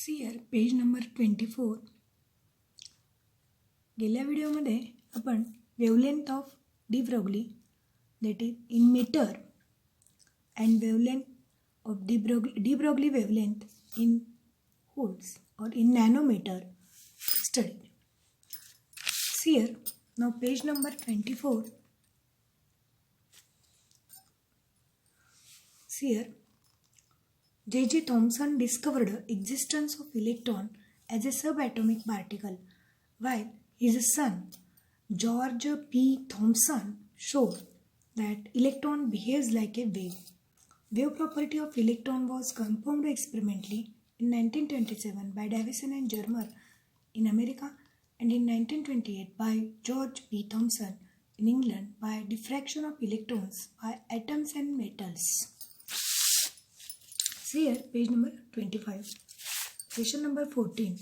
See here page number 24. गेल्या व्हिडिओमध्ये आपण wavelength of de Broglie that is in metre and wavelength of de Broglie wavelength in volts और in nanometre studied. See here, now page number 24. See here, J.J. Thomson discovered the existence of electron as a subatomic particle, while his son George P. Thomson showed that electron behaves like a wave. Wave property of electron was confirmed experimentally in 1927 by Davison and Germer in America and in 1928 by George P. Thomson in England by diffraction of electrons by atoms and metals. See here, page number 25. Question number 14.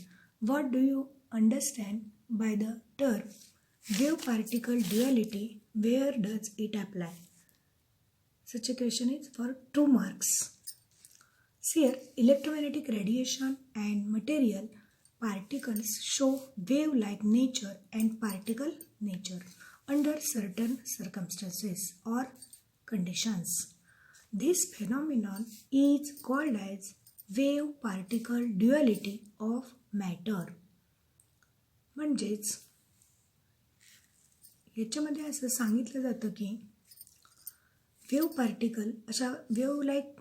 What do you understand by the term wave-particle duality? Where does it apply? Such a question is for 2 marks. See here, electromagnetic radiation and material particles show wave-like nature and particle nature under certain circumstances or conditions. This phenomenon is called as wave-particle duality of matter. म्हणजेच याच्यामध्ये असं सांगितलं जातं की wave particle अशा wave like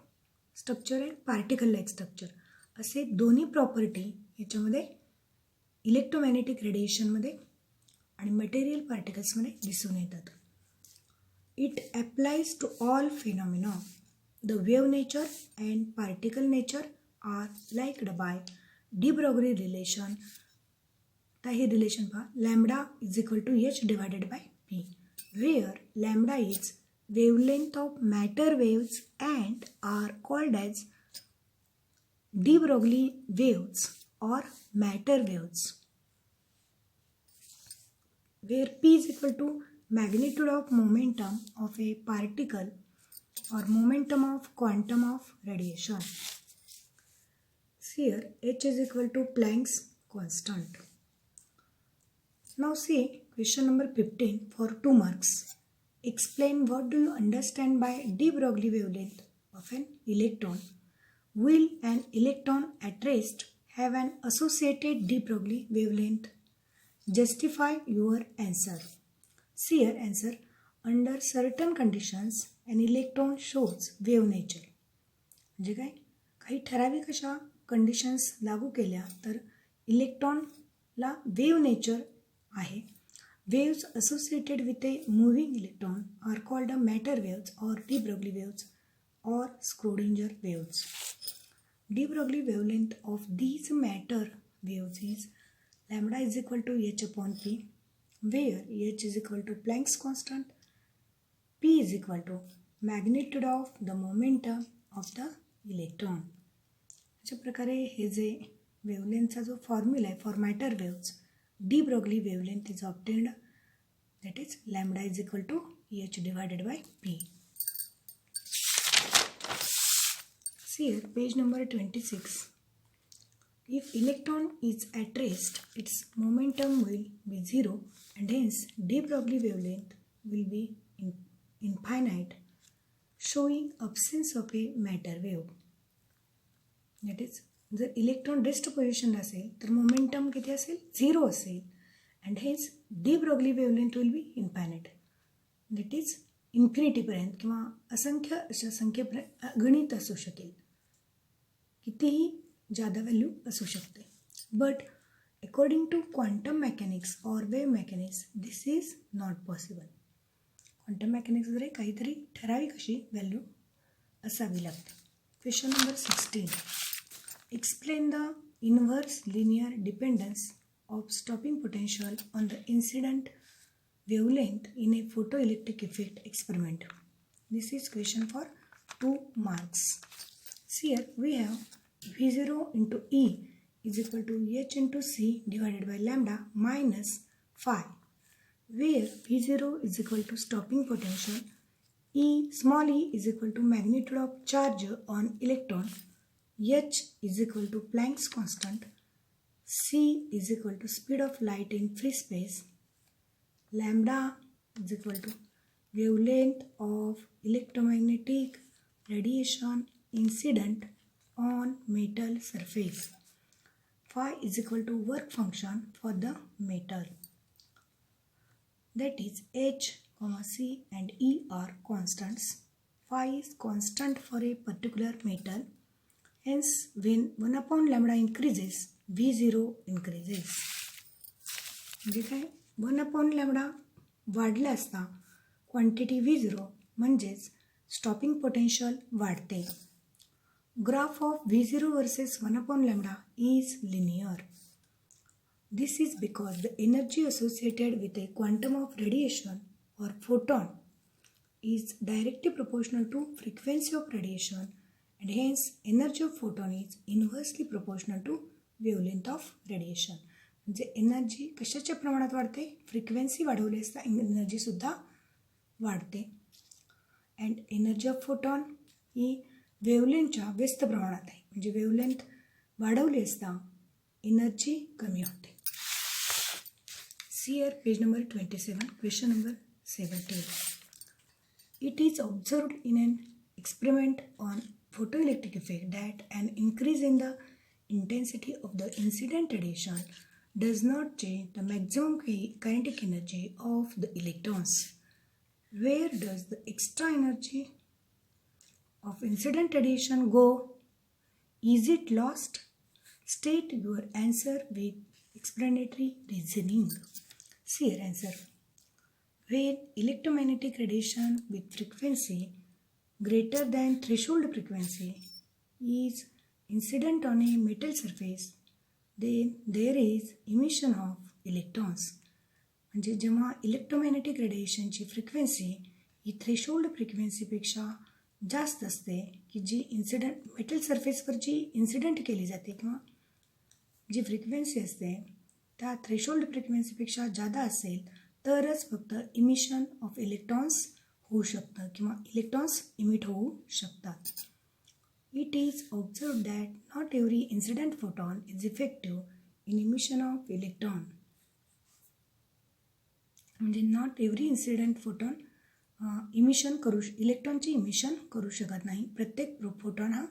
structure आहे particle like structure असे दोन्ही प्रॉपर्टी याच्यामध्ये इलेक्ट्रोमॅग्नेटिक रेडिएशनमध्ये आणि मटेरियल पार्टिकल्समध्ये दिसून येतात. It applies to all phenomena. The wave nature and particle nature are liked by de Broglie relation. तर हे रिलेशन पहा, lambda is equal to h divided by p, where lambda is wavelength of matter waves and are called as de Broglie waves or matter waves, where P is equal to magnitude of momentum of a particle or momentum of quantum of radiation. See here, H is equal to Planck's constant. Now see question number 15 for 2 marks. Explain what do you understand by de Broglie wavelength of an electron. Will an electron at rest have an associated de Broglie wavelength? Justify your answer. See your answer. Under certain conditions an electron shows wave nature. म्हणजे काय, काही ठराविक अशा conditions लागू केल्या तर इलेक्ट्रॉनला wave nature आहे. Waves associated with a moving electron are called matter waves or de Broglie waves or Schrödinger waves. De Broglie wavelength of these matter waves is lambda is equal to h upon p, where h is equal to Planck's constant, p is equal to magnitude of the momentum of the electron. अशा प्रकारे हे जे वेवलेंथचा जो formula आहे for matter waves, de Broglie wavelength is obtained, that is lambda is equal to h divided by p. See here, page number 26. If electron is at rest, its momentum will be 0 and hence de Broglie wavelength will be infinite, showing absence of a matter wave. That is, जर electron rest position असेल तर momentum किती असेल, 0 असेल and हेच de Broglie wavelength will be infinite, that is इन्फिनिटीपर्यंत किंवा असंख्य अशा संख्येपर्यंत गणित असू शकेल, कितीही जादा व्हॅल्यू असू शकते. But according to quantum mechanics or wave mechanics this is not possible. Quantum mechanics जरी काहीतरी ठराविक अशी व्हॅल्यू असावी लागते. Question number 16. Explain the inverse linear dependence of stopping potential on the incident wavelength in a photoelectric effect experiment. This is question for 2 marks. See here, we have V0 into E is equal to H into C divided by lambda minus phi, where V0 is equal to stopping potential, small e is equal to magnitude of charge on electron, h is equal to Planck's constant, c is equal to speed of light in free space, lambda is equal to wavelength of electromagnetic radiation incident on metal surface, phi is equal to work function for the metal, that is h, c and e are constants. Phi is constant for a particular metal, hence when 1 upon lambda increases, V0 increases. म्हणजे काय 1 upon lambda वाढला असता quantity V0 म्हणजेच stopping potential वाढते. Graph of V0 versus 1 upon lambda is linear. This is because the energy associated with a quantum of radiation or photon is directly proportional to frequency of radiation, and hence energy of photon is inversely proportional to wavelength of radiation. म्हणजे energy कशाच्या प्रमाणात वाढते, frequency वाढवली असता एनर्जीसुद्धा वाढते. And energy of photon ही वेवलेंथच्या व्यस्त प्रमाणात आहे, म्हणजे वेवलेंथ वाढवली असता एनर्जी कमी होते. See here page number 27, question number 17. It is observed in an experiment on photoelectric effect that an increase in the intensity of the incident radiation does not change the maximum kinetic energy of the electrons. Where does the extra energy of incident radiation go? Is it lost? State your answer with explanatory reasoning. See your answer. When electromagnetic radiation with frequency greater than threshold frequency is incident on a metal surface, then there is emission of electrons. म्हणजे जेव्हा electromagnetic रेडिएशनची frequency ही threshold फ्रिक्वेन्सीपेक्षा जास्त असते, की जी incident metal सरफेसवर जी incident केली जाते किंवा जी frequency असते त्या थ्रेशोल्ड फ्रिक्वेन्सीपेक्षा जादा असेल तरच फक्त इमिशन ऑफ इलेक्ट्रॉन्स होऊ शकतं किंवा इलेक्ट्रॉन्स इमिट होऊ शकतात. It is observe that not every incident photon is effective in emission of electron. म्हणजे not every incident photon emission इलेक्ट्रॉनची इमिशन करू शकत नाही. प्रत्येक फोटॉन हा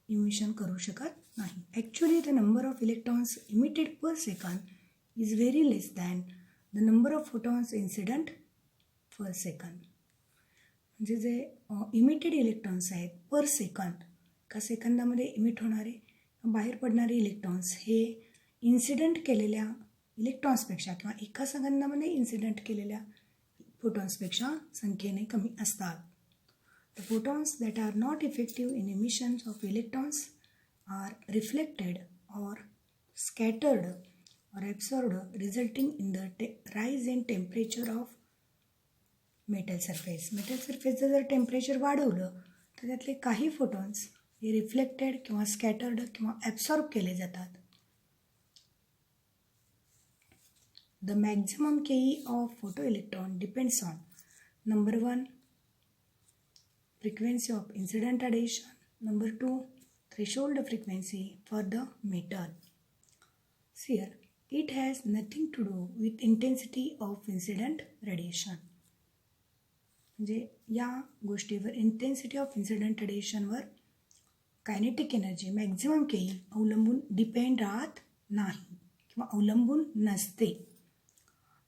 इमिशन करू शकत नाही. Actually the number of electrons emitted per second is very less than the number of photons incident per second. म्हणजे जे इमिटेड इलेक्ट्रॉन्स आहेत पर सेकंड, एका सेकंदामध्ये इमिट होणारे बाहेर पडणारे इलेक्ट्रॉन्स हे इन्सिडंट केलेल्या इलेक्ट्रॉन्सपेक्षा किंवा एका सेकंदामध्ये इन्सिडंट केलेल्या फोटॉन्सपेक्षा संख्येने कमी असतात. The photons that are not effective in emissions of electrons are reflected और स्कॅटर्ड और absorbed resulting in the rise in temperature of metal surface. Metal सरफेसचं जर टेम्परेचर वाढवलं तर त्यातले काही फोटॉन्स हे रिफ्लेक्टेड किंवा स्कॅटर्ड किंवा ॲब्सॉर्ब केले जातात. The maximum Ke of photoelectron depends on number 1 frequency of incident radiation, number 2 threshold frequency for the metal. Here it has nothing to do with intensity of incident radiation. म्हणजे या गोष्टीवर intensity of incident रेडिएशनवर kinetic energy maximum Ke अवलंबून depend राहत नाही किंवा अवलंबून नसते.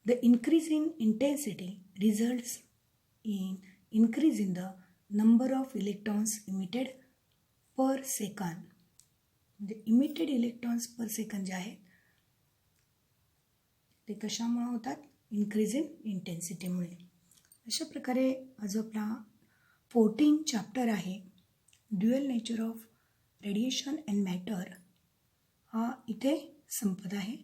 The increase in intensity results in increase in the number of electrons emitted per second. The emitted electrons per second जे आहेत ते कशामुळे होतात, इन्क्रीज इन इंटेन्सिटीमुळे. अशा प्रकारे जो आपला 14 चॅप्टर आहे dual nature of radiation and matter हा इथे संपत आहे.